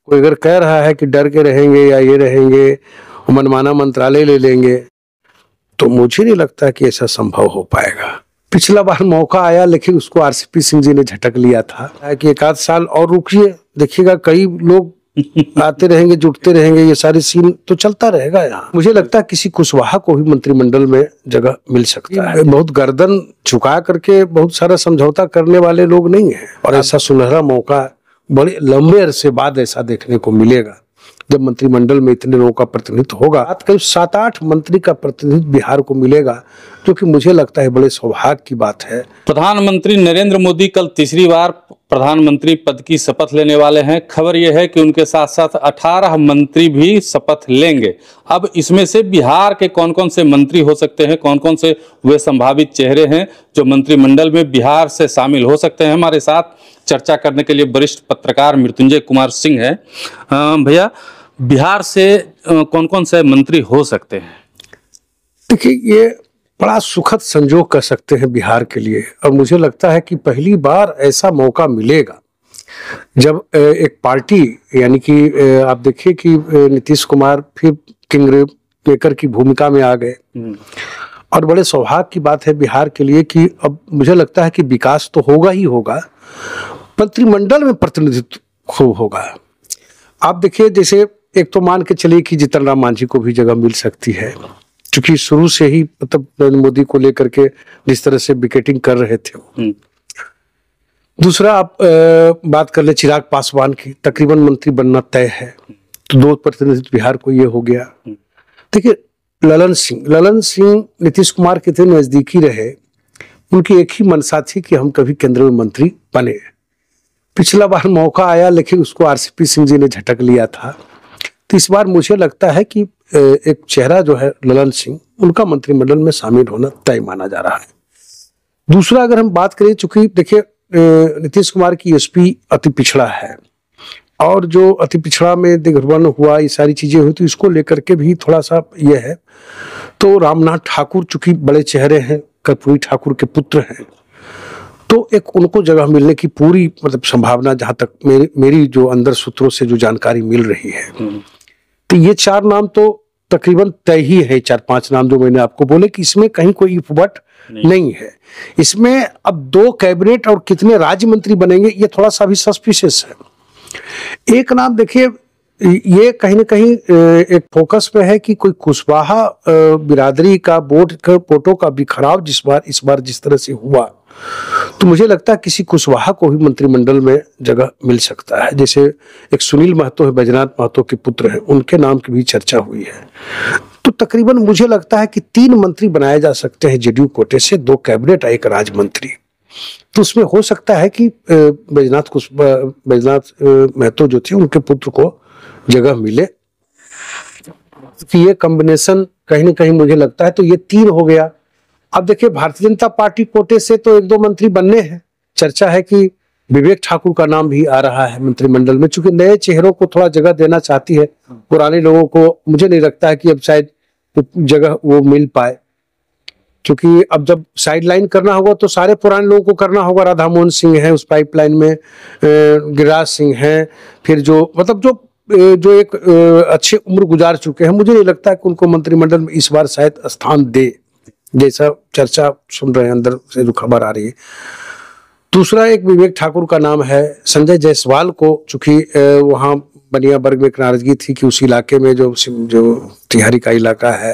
कोई अगर कह रहा है कि डर के रहेंगे या ये रहेंगे, मनमाना मंत्रालय ले लेंगे, तो मुझे नहीं लगता कि ऐसा संभव हो पाएगा। पिछला बार मौका आया लेकिन उसको आरसीपी सिंह जी ने झटक लिया था कि एक आध साल और रुकिए, देखिएगा कई लोग आते रहेंगे, जुटते रहेंगे, ये सारे सीन तो चलता रहेगा यहाँ। मुझे लगता है किसी कुशवाहा को भी मंत्रिमंडल में जगह मिल सकता है। बहुत गर्दन झुका करके बहुत सारा समझौता करने वाले लोग नहीं है, और ऐसा सुनहरा मौका बड़े लंबे अरसे बाद ऐसा देखने को मिलेगा जब मंत्रिमंडल में इतने लोगों का प्रतिनिधित्व होगा। करीब 7-8 मंत्री का प्रतिनिधित्व बिहार को मिलेगा, जो कि मुझे लगता है बड़े सौभाग्य की बात है। प्रधानमंत्री नरेंद्र मोदी कल तीसरी बार प्रधानमंत्री पद की शपथ लेने वाले हैं। खबर यह है कि उनके साथ साथ 18 मंत्री भी शपथ लेंगे। अब इसमें से बिहार के कौन कौन से मंत्री हो सकते हैं, कौन कौन से वे संभावित चेहरे हैं जो मंत्रिमंडल में बिहार से शामिल हो सकते हैं, हमारे साथ चर्चा करने के लिए वरिष्ठ पत्रकार मृत्युंजय कुमार सिंह है। भैया, बिहार से कौन कौन से मंत्री हो सकते हैं? देखिए, ये बड़ा सुखद संजोग कह सकते हैं बिहार के लिए, और मुझे लगता है कि पहली बार ऐसा मौका मिलेगा जब एक पार्टी, यानी कि आप देखिए कि नीतीश कुमार फिर किंग मेकर की भूमिका में आ गए, और बड़े सौभाग्य की बात है बिहार के लिए कि अब मुझे लगता है कि विकास तो होगा ही होगा, मंत्रिमंडल में प्रतिनिधित्व खूब होगा। आप देखिए, जैसे एक तो मान के चलिए कि जीतन राम मांझी को भी जगह मिल सकती है, क्योंकि शुरू से ही मतलब नरेंद्र मोदी को लेकर के जिस तरह से विकेटिंग कर रहे थे। दूसरा, आप बात कर ले चिराग पासवान की, तकरीबन मंत्री बनना तय है, तो 2 प्रतिनिधित्व बिहार को ये हो गया। देखिए, ललन सिंह नीतीश कुमार के थे, नजदीकी रहे, उनकी एक ही मनसा थी कि हम कभी केंद्र में मंत्री बने। पिछला बार मौका आया लेकिन उसको आरसीपी सिंह जी ने झटक लिया था, तो इस बार मुझे लगता है कि एक चेहरा जो है ललन सिंह, उनका मंत्रिमंडल में शामिल होना तय माना जा रहा है। दूसरा, अगर हम बात करें, चूंकि देखिए नीतीश कुमार की एसपी अति पिछड़ा है, और जो अति पिछड़ा में दिग्भ्रमण हुआ, ये सारी चीजें हुई, तो इसको लेकर के भी थोड़ा सा ये है। तो रामनाथ ठाकुर चूंकि बड़े चेहरे हैं, कर्पूरी ठाकुर के पुत्र हैं, तो एक उनको जगह मिलने की पूरी मतलब संभावना, जहां तक मेरी जो अंदर सूत्रों से जो जानकारी मिल रही है, तो ये 4 नाम तो तकरीबन तय ही है। 4-5 नाम जो मैंने आपको बोले कि इसमें कहीं कोई इफबट नहीं है। इसमें अब 2 कैबिनेट और कितने राज्य मंत्री बनेंगे, ये थोड़ा सा भी सस्पिशियस है। एक नाम देखिए, ये कहीं ना कहीं एक फोकस पे है कि कोई कुशवाहा बिरादरी का वोटों का बिखराव इस बार जिस तरह से हुआ, तो मुझे लगता है किसी कुशवाहा को भी मंत्रिमंडल में जगह मिल सकता है। जैसे एक सुनील महतो है, बैजनाथ महतो के पुत्र हैं, उनके नाम की भी चर्चा हुई है। तो तकरीबन मुझे लगता है कि 3 मंत्री बनाए जा सकते हैं जेडीयू कोटे से, 2 कैबिनेट, 1 राज्य मंत्री। तो उसमें हो सकता है कि बैजनाथ महतो जो थे, उनके पुत्र को जगह मिले, कि ये कॉम्बिनेशन कहीं ना कहीं मुझे लगता है। तो ये 3 हो गया। अब देखिए, भारतीय जनता पार्टी कोटे से तो 1-2 मंत्री बनने हैं। चर्चा है कि विवेक ठाकुर का नाम भी आ रहा है मंत्रिमंडल में, चूंकि नए चेहरों को थोड़ा जगह देना चाहती है, पुराने लोगों को मुझे नहीं लगता है कि अब शायद जगह वो मिल पाए, क्योंकि अब जब साइडलाइन करना होगा तो सारे पुराने लोगों को करना होगा। राधा मोहन सिंह है उस पाइपलाइन में, गिरिराज सिंह है, फिर जो मतलब जो एक अच्छे उम्र गुजार चुके हैं, मुझे नहीं लगता कि उनको मंत्रिमंडल में इस बार शायद स्थान दे, जैसा चर्चा सुन रहे हैं अंदर से जो खबर आ रही है। दूसरा, एक विवेक ठाकुर का नाम है। संजय जायसवाल को, चूंकि वहाँ बनियाबर्ग में एक नाराजगी थी कि उस इलाके में जो तिहारी का इलाका है,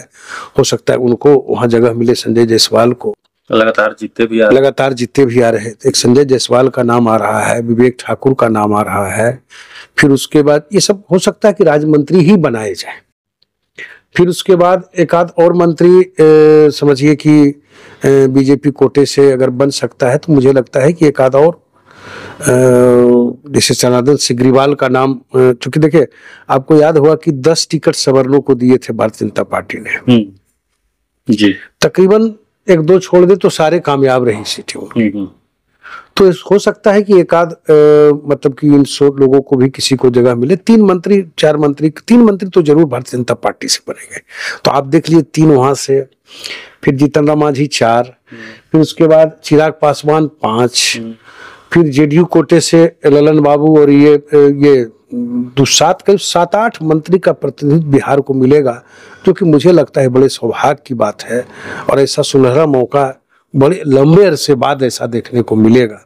हो सकता है उनको वहाँ जगह मिले संजय जायसवाल को। लगातार जीतते भी आ रहे। एक संजय जायसवाल का नाम आ रहा है, विवेक ठाकुर का नाम आ रहा है। फिर उसके बाद ये सब हो सकता है कि राज्य मंत्री ही बनाए जाए। फिर उसके बाद एक आध और मंत्री समझिए कि बीजेपी कोटे से अगर बन सकता है, तो मुझे लगता है कि एक आध और, जैसे जनार्दन सिग्रीवाल का नाम, चूंकि देखिए आपको याद होगा कि 10 टिकट सवर्णों को दिए थे भारतीय जनता पार्टी ने जी, तकरीबन 1-2 छोड़ दे तो सारे कामयाब रही सीटें। तो हो सकता है कि एक आध मतलब कि इन 100 लोगों को भी किसी को जगह मिले। 3 मंत्री 4 मंत्री 3 मंत्री तो जरूर भारतीय जनता पार्टी से बनेंगे। तो आप देख लिए 3 वहां से, फिर जीतन राम मांझी 4, फिर उसके बाद चिराग पासवान 5, फिर जेडीयू कोटे से ललन बाबू और ये करीब 7-8 मंत्री का प्रतिनिधित्व बिहार को मिलेगा, जो कि मुझे लगता है बड़े सौभाग्य की बात है। और ऐसा सुनहरा मौका बड़े लंबे अरसे बाद ऐसा देखने को मिलेगा।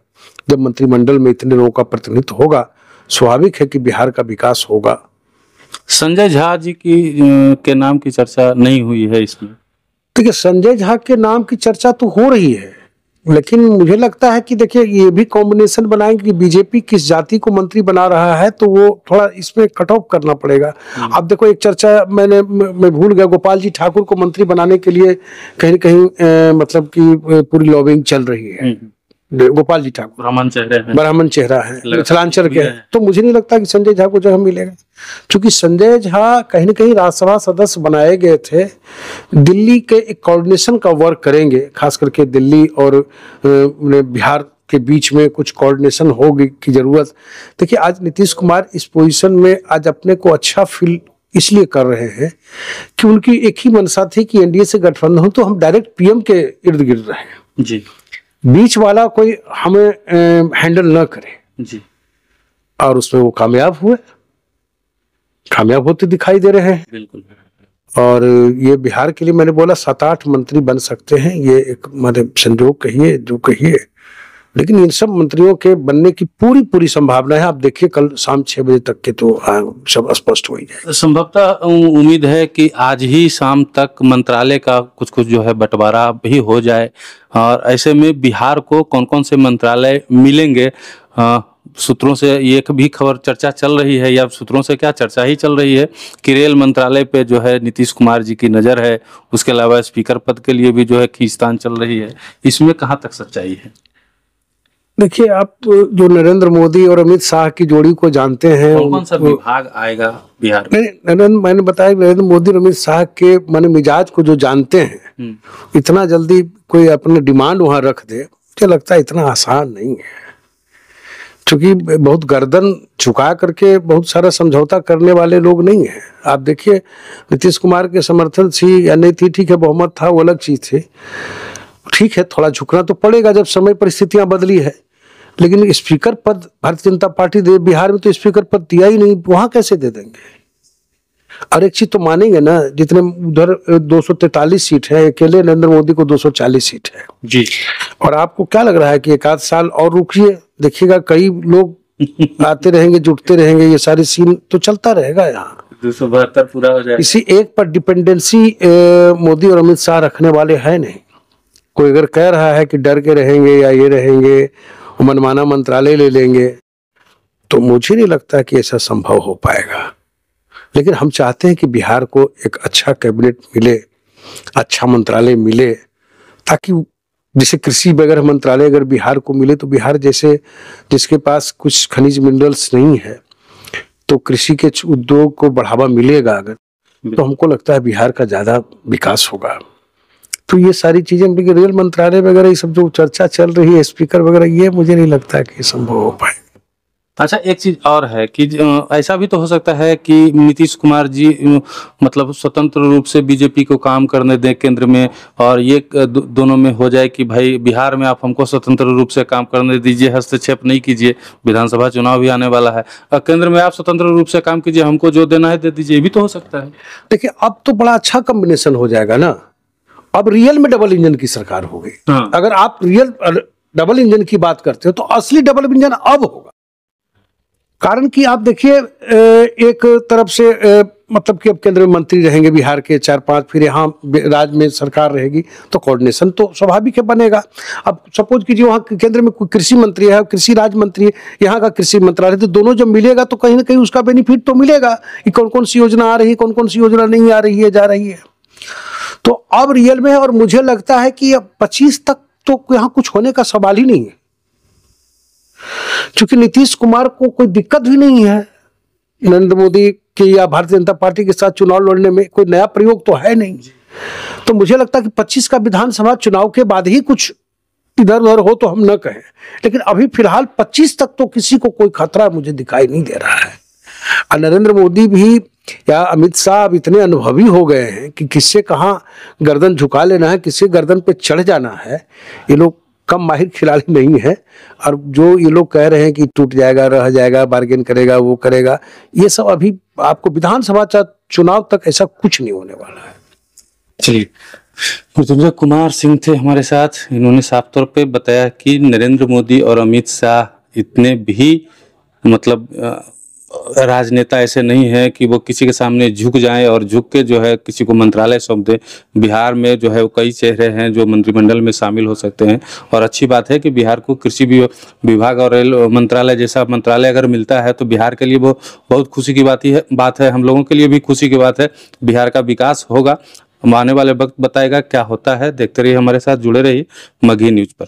जब मंत्रिमंडल में इतने लोगों का प्रतिनिधित्व होगा, स्वाभाविक है कि बिहार का विकास होगा। संजय झा जी के नाम की चर्चा नहीं हुई है इसमें? देखिए, संजय झा के नाम की चर्चा तो हो रही है, लेकिन मुझे लगता है कि देखिए ये भी कॉम्बिनेशन बनाएंगे कि बीजेपी किस जाति को मंत्री बना रहा है, तो वो थोड़ा इसमें कट ऑफ करना पड़ेगा। अब देखो, एक चर्चा मैं भूल गया, गोपाल जी ठाकुर को मंत्री बनाने के लिए कहीं न कहीं मतलब कि पूरी लॉबिंग चल रही है। गोपाल जी ठाकुर ब्राह्मण चेहरा है, मिथिलांचल के हैं, तो मुझे नहीं लगता कि संजय झा को जगह मिलेगा, क्योंकि संजय झा कहीं न कहीं राज्यसभा सदस्य बनाए गए थे, दिल्ली के एक कोऑर्डिनेशन का वर्क करेंगे, खास करके दिल्ली और बिहार के बीच में कुछ कोऑर्डिनेशन होगी की जरूरत। देखिए, आज नीतीश कुमार इस पोजीशन में आज अपने को अच्छा फील इसलिए कर रहे हैं कि उनकी एक ही मंशा थी कि एनडीए से गठबंधन हो तो हम डायरेक्ट पीएम के इर्द गिर्द रहें जी, बीच वाला कोई हमें हैंडल न करे जी। और उसमें वो कामयाब होते दिखाई दे रहे हैं। बिल्कुल। और ये बिहार के लिए मैंने बोला 7-8 मंत्री बन सकते हैं, ये एक मतलब संजोग कहिए जो कहिए, लेकिन इन सब मंत्रियों के बनने की पूरी संभावना है। आप देखिए कल शाम 6 बजे तक के तो सब स्पष्ट हो ही जाए। संभवतः उम्मीद है कि आज ही शाम तक मंत्रालय का कुछ जो है बंटवारा भी हो जाए, और ऐसे में बिहार को कौन कौन से मंत्रालय मिलेंगे, सूत्रों से ये भी खबर चर्चा चल रही है, या सूत्रों से क्या चर्चा ही चल रही है कि रेल मंत्रालय पे जो है नीतीश कुमार जी की नज़र है, उसके अलावा स्पीकर पद के लिए भी जो है खींचतान चल रही है। इसमें कहाँ तक सच्चाई है? देखिए, आप जो नरेंद्र मोदी और अमित शाह की जोड़ी को जानते हैं, कौन सा विभाग आएगा बिहार में? मैंने बताया नरेंद्र मोदी और अमित शाह के मन मिजाज को जो जानते हैं, इतना जल्दी कोई अपना डिमांड वहां रख दे, मुझे लगता है इतना आसान नहीं है, क्योंकि बहुत गर्दन झुका करके बहुत सारा समझौता करने वाले लोग नहीं हैं। आप देखिए, नीतीश कुमार के समर्थन थी या नहीं थी, ठीक है, बहुमत था, वो अलग चीज थी, ठीक है, थोड़ा झुकना तो पड़ेगा जब समय परिस्थितियां बदली है, लेकिन स्पीकर पद भारतीय जनता पार्टी दे, बिहार में तो स्पीकर पद दिया ही नहीं, वहां कैसे दे देंगे? और एक चीज तो मानेंगे ना, जितने उधर 243 सीट है, अकेले नरेंद्र मोदी को 240 सीट है जी। और आपको क्या लग रहा है कि 1 आध साल और रुकिए, देखिएगा कई लोग आते रहेंगे, जुटते रहेंगे, ये सारी सीन तो चलता रहेगा। यहाँ 272 पूरा हो जाएगा। किसी एक पर डिपेंडेंसी मोदी और अमित शाह रखने वाले है नहीं। कोई अगर कह रहा है कि डर के रहेंगे या ये रहेंगे, मनमाना मंत्रालय ले लेंगे, तो मुझे नहीं लगता कि ऐसा संभव हो पाएगा। लेकिन हम चाहते हैं कि बिहार को एक अच्छा कैबिनेट मिले, अच्छा मंत्रालय मिले, ताकि जैसे कृषि वगैरह मंत्रालय अगर बिहार को मिले, तो बिहार जैसे जिसके पास कुछ खनिज मिनरल्स नहीं है, तो कृषि के उद्योग को बढ़ावा मिलेगा अगर, तो हमको लगता है बिहार का ज्यादा विकास होगा। तो ये सारी चीजें, रेल मंत्रालय वगैरह ये सब जो चर्चा चल रही है, स्पीकर वगैरह, ये मुझे नहीं लगता कि संभव हो पाए। अच्छा, एक चीज और है कि ऐसा भी तो हो सकता है कि नीतीश कुमार जी मतलब स्वतंत्र रूप से बीजेपी को काम करने दें केंद्र में, और ये दोनों में हो जाए कि भाई बिहार में आप हमको स्वतंत्र रूप से काम करने दीजिए, हस्तक्षेप नहीं कीजिए, विधानसभा चुनाव भी आने वाला है, और केंद्र में आप स्वतंत्र रूप से काम कीजिए, हमको जो देना है दे दीजिए, ये भी तो हो सकता है। देखिए, अब तो बड़ा अच्छा कॉम्बिनेशन हो जाएगा ना, अब रियल में डबल इंजन की सरकार हो गई। अगर आप रियल डबल इंजन की बात करते हो, तो असली डबल इंजन अब होगा। कारण कि आप देखिए, एक तरफ से मतलब कि अब केंद्र में मंत्री रहेंगे बिहार के 4-5, फिर यहाँ राज्य में सरकार रहेगी, तो कोऑर्डिनेशन तो स्वाभाविक है बनेगा। अब सपोज कीजिए वहाँ केंद्र में कोई कृषि मंत्री है, कृषि राज्य मंत्री है, यहाँ का कृषि मंत्रालय, तो दोनों जब मिलेगा तो कहीं ना कहीं उसका बेनिफिट तो मिलेगा कि कौन कौन सी योजना आ रही है, कौन कौन सी योजना नहीं आ रही है, जा रही है। तो अब रियल में, और मुझे लगता है कि अब 25 तक तो यहाँ कुछ होने का सवाल ही नहीं है, क्योंकि नीतीश कुमार को कोई दिक्कत भी नहीं है नरेंद्र मोदी के या भारतीय जनता पार्टी के साथ चुनाव लड़ने में, कोई नया प्रयोग तो है नहीं। तो मुझे लगता है कि 25 का विधानसभा चुनाव के बाद ही कुछ इधर उधर हो तो हम न कहें, लेकिन अभी फिलहाल 25 तक तो किसी को कोई खतरा मुझे दिखाई नहीं दे रहा है। और नरेंद्र मोदी भी या अमित शाह अब इतने अनुभवी हो गए हैं कि किससे कहाँ गर्दन झुका लेना है, किससे गर्दन पे चढ़ जाना है, ये लोग कम माहिर खिलाड़ी नहीं है। और जो ये लोग कह रहे हैं कि टूट जाएगा, रह जाएगा, बार्गेन करेगा, वो करेगा, ये सब अभी आपको विधानसभा चुनाव तक ऐसा कुछ नहीं होने वाला है। चलिए, मृत्युंजय कुमार सिंह थे हमारे साथ। इन्होंने साफ तौर पे बताया कि नरेंद्र मोदी और अमित शाह इतने भी मतलब राजनेता ऐसे नहीं है कि वो किसी के सामने झुक जाएं और झुक के जो है किसी को मंत्रालय सौंप दें। बिहार में जो है वो कई चेहरे हैं जो मंत्रिमंडल में शामिल हो सकते हैं, और अच्छी बात है कि बिहार को कृषि विभाग और रेल मंत्रालय जैसा मंत्रालय अगर मिलता है तो बिहार के लिए वो बहुत खुशी की बात है। हम लोगों के लिए भी खुशी की बात है। बिहार का विकास होगा। आने वाले वक्त बताएगा क्या होता है। देखते रहिए, हमारे साथ जुड़े रहिए मगही न्यूज़ पर।